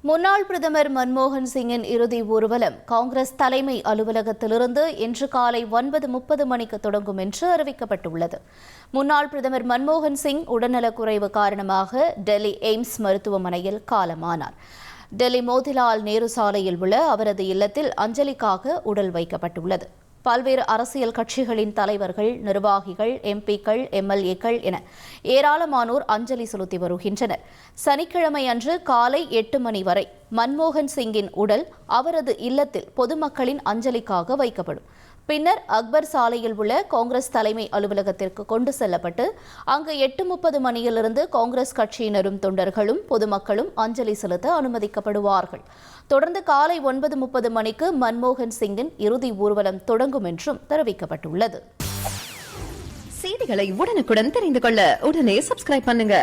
முன்னாள் பிரதமர் மன்மோகன் சிங்கின் இறுதி ஊர்வலம் காங்கிரஸ் தலைமை அலுவலகத்திலிருந்து இன்று காலை 9:30 மணிக்கு தொடங்கும் என்று அறிவிக்கப்பட்டுள்ளது. முன்னாள் பிரதமர் மன்மோகன் சிங் உடல்நலக்குறைவு காரணமாக டெல்லி எய்ம்ஸ் மருத்துவமனையில் காலமானார். டெல்லி மோதிலால் நேரு சாலையில் உள்ள அவரது இல்லத்தில் அஞ்சலிக்காக உடல் வைக்கப்பட்டுள்ளது. பல்வேறு அரசியல் கட்சிகளின் தலைவர்கள், நிர்வாகிகள், எம்பிக்கள், எம்எல்ஏக்கள் என ஏராளமானோர் அஞ்சலி செலுத்தி வருகின்றனர். சனிக்கிழமை அன்று காலை 8 மணி வரை மன்மோகன் சிங்கின் உடல் அவரது இல்லத்தில் பொதுமக்களின் அஞ்சலிக்காக வைக்கப்படும். பின்னர் அக்பர் சாலையில் உள்ள காங்கிரஸ் தலைமை அலுவலகத்திற்கு கொண்டு செல்லப்பட்டு அங்கு 8:30 மணியிலிருந்து காங்கிரஸ் கட்சியினரும் தொண்டர்களும் பொதுமக்களும் அஞ்சலி செலுத்த அனுமதிக்கப்படுவார்கள். தொடர்ந்து காலை 9:30 மணிக்கு மன்மோகன் சிங்கின் இறுதி ஊர்வலம் தொடங்கும் என்றும் தெரிவிக்கப்பட்டுள்ளது. செய்திகளை உடனுக்குடன் தெரிந்து கொள்ள உடனே சப்ஸ்கிரைப் பண்ணுங்க.